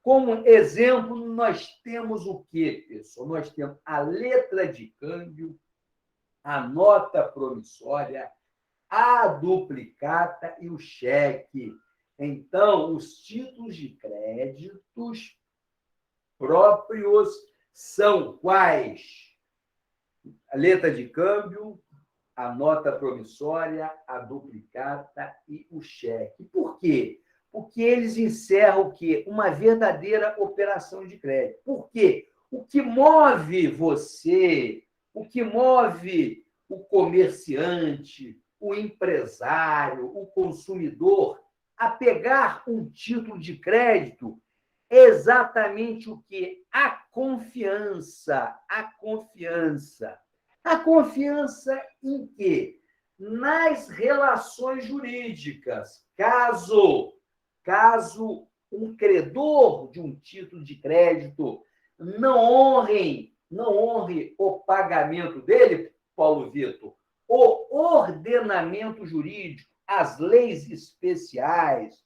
Como exemplo, nós temos o quê, pessoal? Nós temos a letra de câmbio, a nota promissória, a duplicata e o cheque. Então, os títulos de créditos próprios são quais? A letra de câmbio, a nota promissória, a duplicata e o cheque. Por quê? Porque eles encerram o quê? Uma verdadeira operação de crédito. Por quê? O que move você, o que move o comerciante, o empresário, o consumidor a pegar um título de crédito é exatamente o que? A confiança. A confiança. A confiança em quê? Nas relações jurídicas. Caso um credor de um título de crédito não honre o pagamento dele, Paulo Vitor, o ordenamento jurídico, as leis especiais,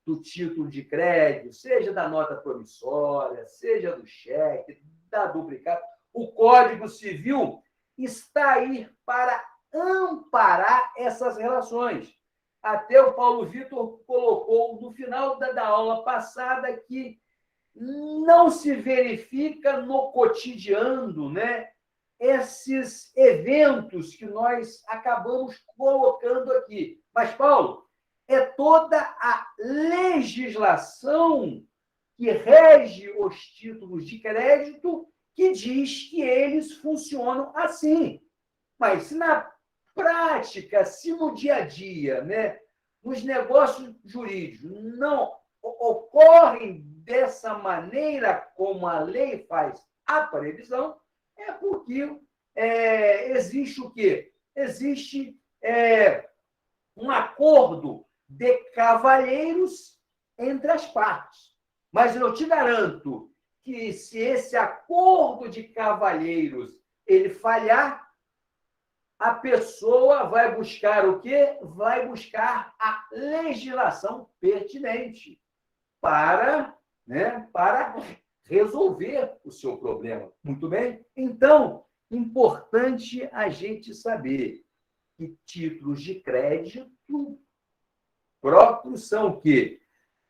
do título de crédito, seja da nota promissória, seja do cheque, da duplicata, o Código Civil está aí para amparar essas relações. Até o Paulo Vitor colocou no final da aula passada que não se verifica no cotidiano, né, esses eventos que nós acabamos colocando aqui. Mas, Paulo, é toda a legislação que rege os títulos de crédito que diz que eles funcionam assim. Mas se na prática, se no dia a dia, né, nos negócios jurídicos, não ocorrem dessa maneira como a lei faz a previsão, é porque existe o quê? Existe um acordo de cavalheiros entre as partes. Mas eu te garanto que se esse acordo de cavalheiros ele falhar, a pessoa vai buscar o quê? Vai buscar a legislação pertinente para resolver o seu problema. Muito bem? Então, importante a gente saber que títulos de crédito próprios são o quê?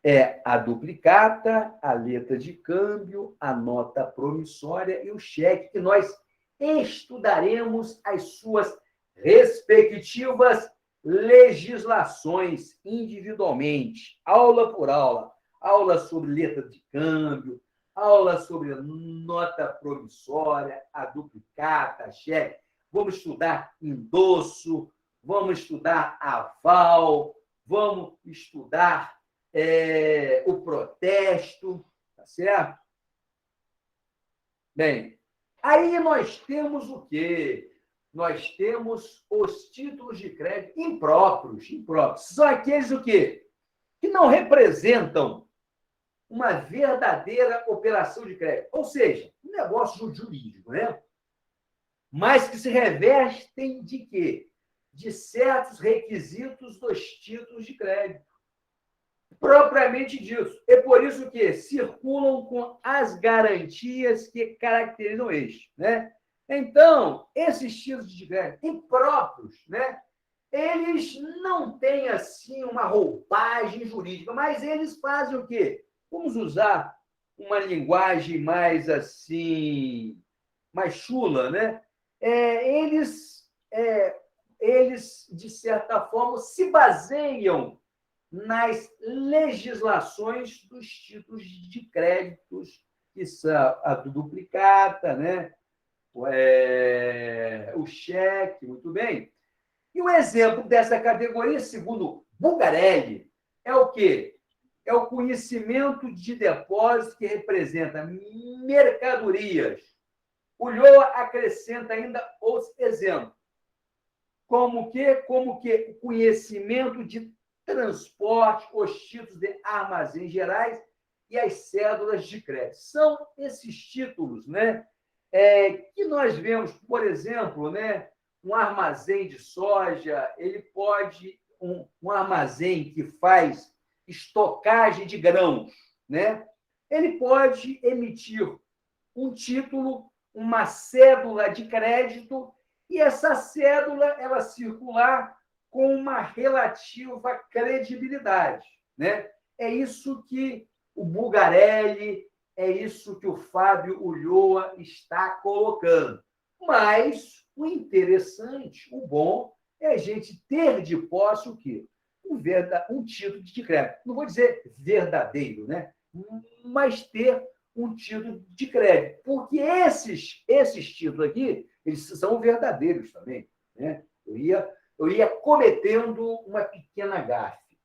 É a duplicata, a letra de câmbio, a nota promissória e o cheque, que nós estudaremos as suas respectivas legislações individualmente, aula por aula. Aula sobre letra de câmbio, aula sobre nota promissória, a duplicata, a cheque. Vamos estudar endosso, vamos estudar aval, vamos estudar o protesto, tá certo? Bem, aí nós temos o quê? Nós temos os títulos de crédito impróprios. São aqueles o quê? Que não representam uma verdadeira operação de crédito. Ou seja, um negócio jurídico, né? Mas que se revestem de quê? De certos requisitos dos títulos de crédito. Propriamente disso. É por isso que circulam com as garantias que caracterizam este, né? Então, esses títulos de crédito impróprios, né? Eles não têm, assim, uma roupagem jurídica, mas eles fazem o quê? Vamos usar uma linguagem mais, assim, mais chula, né? Eles, de certa forma, se baseiam nas legislações dos títulos de créditos, que são a duplicata, né? O cheque, muito bem. E um exemplo dessa categoria, segundo Bulgarelli, é o quê? É o conhecimento de depósito que representa mercadorias. O Ulloa acrescenta ainda os exemplos. Como que o conhecimento de transporte, os títulos de armazéns gerais e as cédulas de crédito. São esses títulos, né, que nós vemos, por exemplo, né, um armazém de soja, ele pode, um armazém que faz estocagem de grãos, né, ele pode emitir um título, uma cédula de crédito, e essa cédula ela circular com uma relativa credibilidade, né? É isso que o Bulgarelli, é isso que o Fábio Ulloa está colocando. Mas o interessante, o bom, é a gente ter de posse o quê? Um título de crédito. Não vou dizer verdadeiro, né? Mas ter um título de crédito. Porque esses títulos aqui, eles são verdadeiros também, né? Eu ia cometendo uma pequena gafe.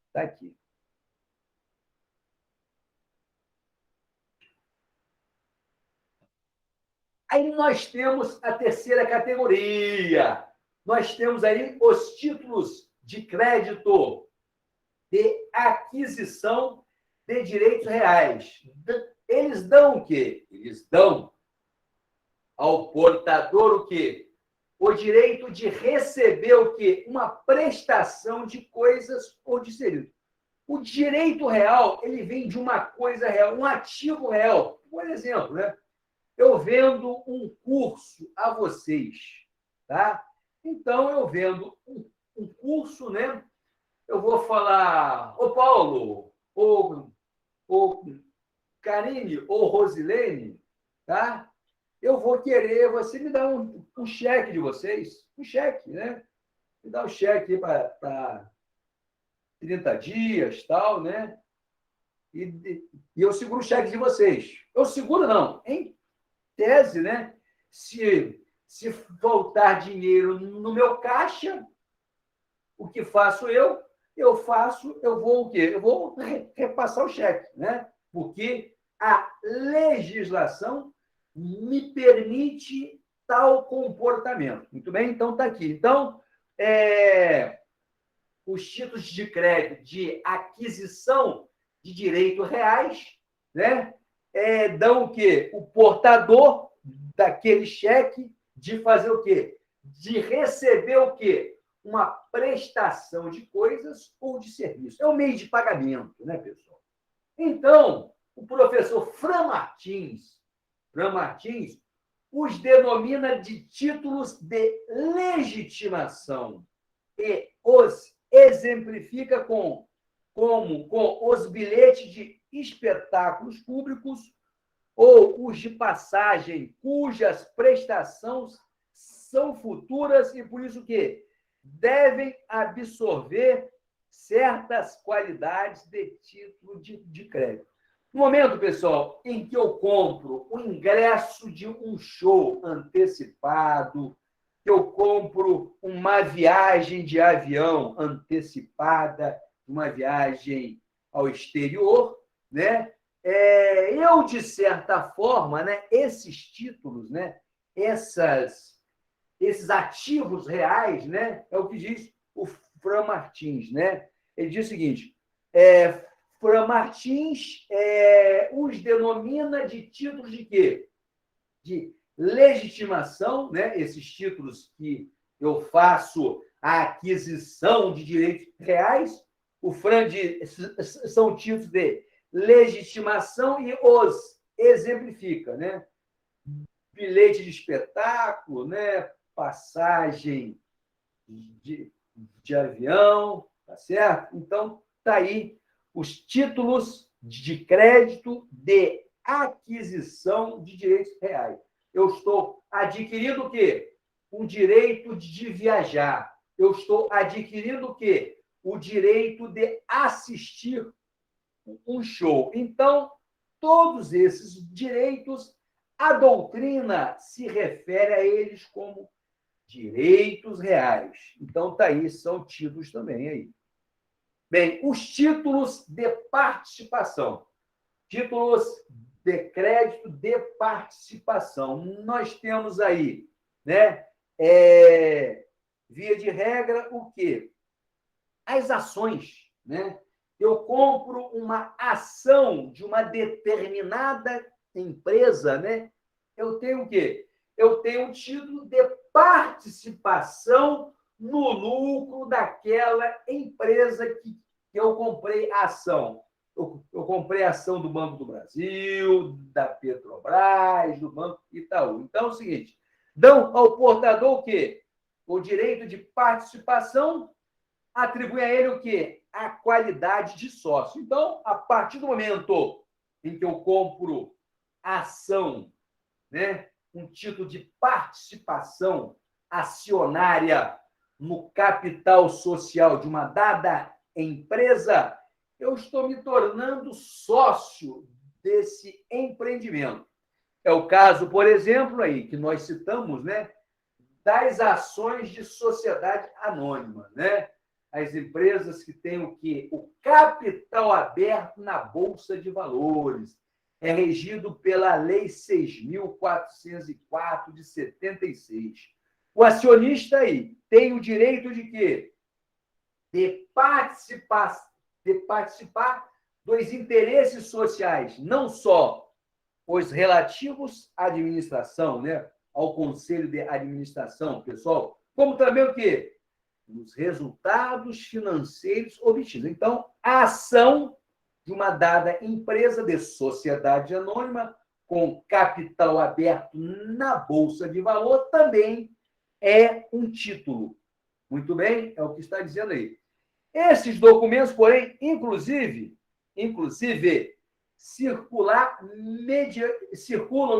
Está aqui. Aí nós temos a terceira categoria. Nós temos aí os títulos de crédito de aquisição de direitos reais. Eles dão o quê? Eles dão ao portador o quê? O direito de receber o quê? Uma prestação de coisas ou de serviços. O direito real, ele vem de uma coisa real, um ativo real. Por exemplo, né? Eu vendo um curso a vocês, tá? Então, eu vendo um curso, né? Eu vou falar, ô Paulo, ô Karine, ou Rosilene, tá? Eu vou querer, você me dá um cheque de vocês, um cheque, né? Me dá um cheque para 30 dias, tal, né? E eu seguro o cheque de vocês. Eu seguro, não. Em tese, né? Se faltar dinheiro no meu caixa, o que faço eu? Eu vou o quê? Eu vou repassar o cheque, né? Porque a legislação me permite tal comportamento. Muito bem? Então, está aqui. Então, os títulos de crédito de aquisição de direitos reais, né? Dão o quê? O portador daquele cheque de fazer o quê? De receber o quê? Uma prestação de coisas ou de serviço. É um meio de pagamento, né, pessoal? Então, o professor Fran Martins os denomina de títulos de legitimação e os exemplifica com os bilhetes de espetáculos públicos ou os de passagem cujas prestações são futuras e por isso que devem absorver certas qualidades de título de crédito. No momento, pessoal, em que eu compro o ingresso de um show antecipado, que eu compro uma viagem de avião antecipada, uma viagem ao exterior, né? Eu, de certa forma, né, esses títulos, né, esses ativos reais, né, é o que diz o Fran Martins, né? Ele diz o seguinte: Fran Martins os denomina de títulos de quê? De legitimação, né? Esses títulos que eu faço a aquisição de direitos reais, o Fran diz, são títulos de legitimação e os exemplifica, né? Bilhete de espetáculo, né? Passagem de avião, tá certo? Então, tá aí os títulos de crédito de aquisição de direitos reais. Eu estou adquirindo o quê? O direito de viajar. Eu estou adquirindo o quê? O direito de assistir um show. Então, todos esses direitos, a doutrina se refere a eles como direitos reais. Então, tá aí, são títulos também aí. Bem, os títulos de participação. Títulos de crédito de participação. Nós temos aí, né? Via de regra, o quê? As ações, né? Eu compro uma ação de uma determinada empresa, né? Eu tenho o quê? Eu tenho um título de participação no lucro daquela empresa que eu comprei a ação. Eu comprei a ação do Banco do Brasil, da Petrobras, do Banco Itaú. Então, é o seguinte, dão ao portador o quê? O direito de participação, atribui a ele o quê? A qualidade de sócio. Então, a partir do momento em que eu compro a ação, né, um título de participação acionária no capital social de uma dada empresa, eu estou me tornando sócio desse empreendimento. É o caso, por exemplo, aí que nós citamos, né, das ações de sociedade anônima, né? As empresas que têm o quê? O capital aberto na Bolsa de Valores. É regido pela Lei 6.404 de 76. O acionista aí tem o direito de quê? De participar dos interesses sociais, não só os relativos à administração, né? Ao conselho de administração, pessoal, como também o quê? nos resultados financeiros obtidos. Então, a ação de uma dada empresa de sociedade anônima com capital aberto na Bolsa de Valor também é um título. Muito bem? É o que está dizendo aí. Esses documentos, porém, inclusive circulam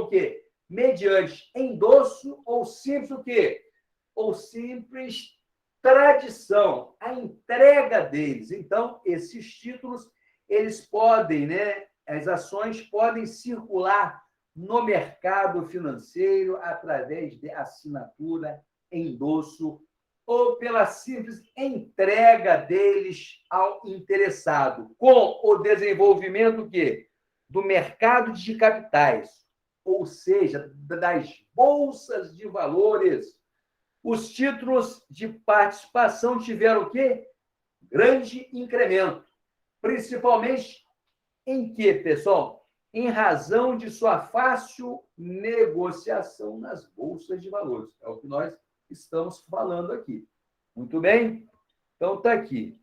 o quê? Mediante endosso ou simples o quê? Ou simples tradição, a entrega deles. Então, esses títulos, eles podem, né? As ações podem circular no mercado financeiro através de assinatura, endosso ou pela simples entrega deles ao interessado, com o desenvolvimento quê? Do mercado de capitais, ou seja, das bolsas de valores. Os títulos de participação tiveram o quê? Grande incremento, principalmente em quê, pessoal? Em razão de sua fácil negociação nas bolsas de valores. É o que nós estamos falando aqui. Muito bem? Então, está aqui.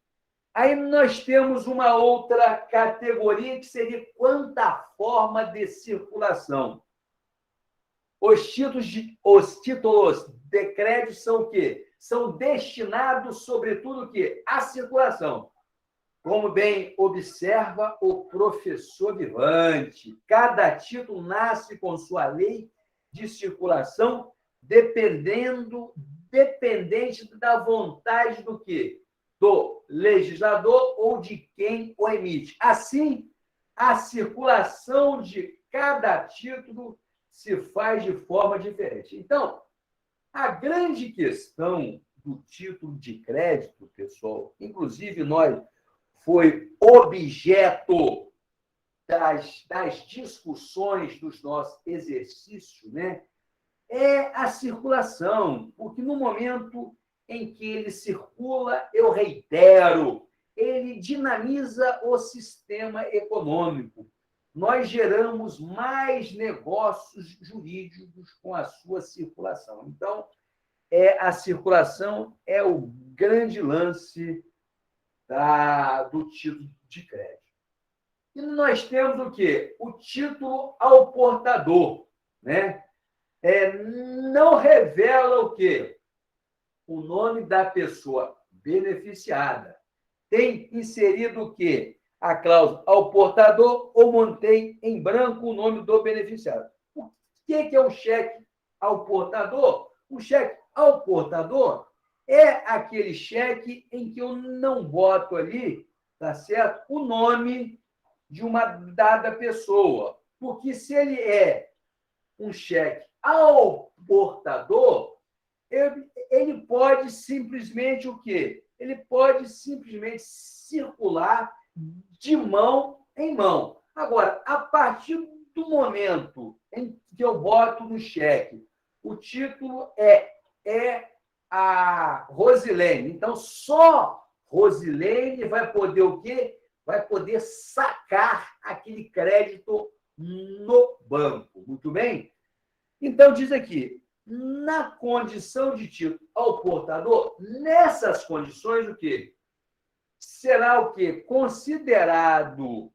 Aí nós temos uma outra categoria que seria quanto à forma de circulação. Os títulos de crédito são o quê? São destinados, sobretudo, o quê? À circulação. Como bem observa o professor Vivante, cada título nasce com sua lei de circulação dependente da vontade do quê? Do legislador ou de quem o emite. Assim, a circulação de cada título se faz de forma diferente. Então, a grande questão do título de crédito, pessoal, inclusive nós foi objeto das discussões dos nossos exercícios, né? É a circulação, porque no momento em que ele circula, eu reitero, ele dinamiza o sistema econômico. Nós geramos mais negócios jurídicos com a sua circulação. Então, a circulação é o grande lance do título de crédito. E nós temos o quê? O título ao portador, né? Não revela o quê? O nome da pessoa beneficiada. Tem inserido o quê? A cláusula ao portador ou mantém em branco o nome do beneficiário. O que é um cheque ao portador? O cheque ao portador é aquele cheque em que eu não boto ali, tá certo? O nome de uma dada pessoa. Porque se ele é um cheque ao portador, ele pode simplesmente o quê? Ele pode simplesmente circular de mão em mão. Agora, a partir do momento em que eu boto no cheque, o título é a Rosilene. Então, só Rosilene vai poder o quê? Vai poder sacar aquele crédito no banco. Muito bem? Então, diz aqui, na condição de título ao portador, nessas condições, o quê? Será o quê? Considerado,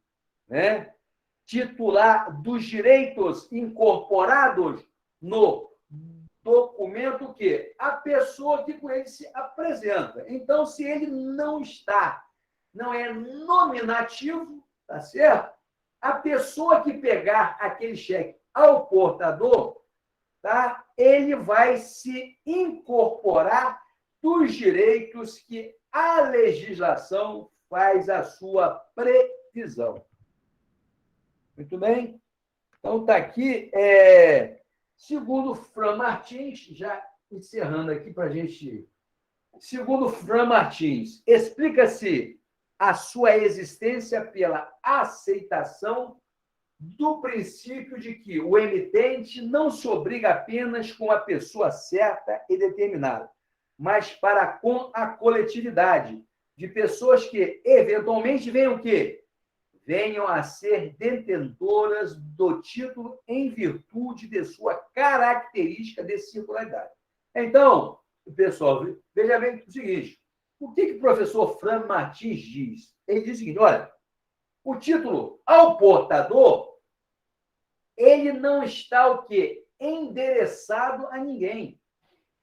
né, titular dos direitos incorporados no documento o quê? A pessoa que com ele se apresenta. Então, se ele não é nominativo, tá certo? A pessoa que pegar aquele cheque ao portador, tá? Ele vai se incorporar dos direitos que a legislação faz a sua previsão. Muito bem? Então, está aqui, segundo Fran Martins, já encerrando aqui para a gente. Segundo Fran Martins, explica-se a sua existência pela aceitação do princípio de que o emitente não se obriga apenas com a pessoa certa e determinada, mas com a coletividade de pessoas que, eventualmente, venham a ser detentoras do título em virtude de sua característica de circularidade. Então, pessoal, veja bem o seguinte, o que o professor Fran Martins diz? Ele diz o seguinte, olha, o título ao portador, ele não está o quê? Endereçado a ninguém.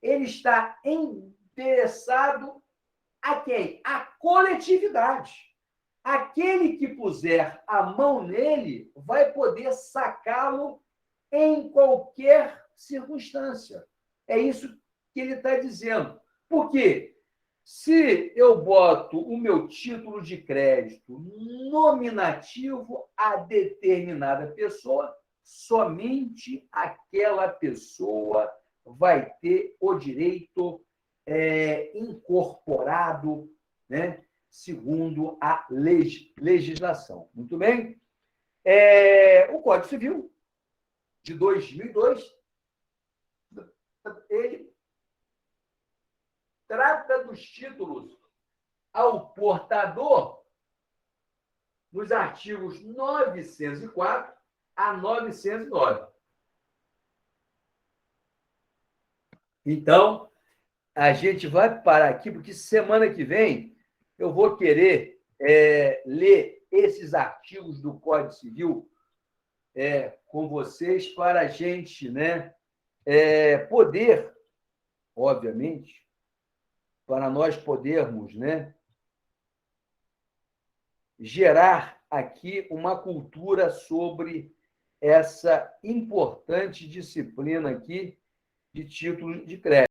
Ele está endereçado a quem? A coletividade. Aquele que puser a mão nele vai poder sacá-lo em qualquer circunstância. É isso que ele está dizendo. Por quê? Se eu boto o meu título de crédito nominativo a determinada pessoa, somente aquela pessoa vai ter o direito incorporado, né, segundo a legislação. Muito bem? O Código Civil de 2002, ele trata dos títulos ao portador nos artigos 904 a 909. Então, a gente vai parar aqui, porque semana que vem eu vou querer ler esses artigos do Código Civil com vocês para a gente, né, poder, obviamente, para nós podermos, né, gerar aqui uma cultura sobre essa importante disciplina aqui de título de crédito.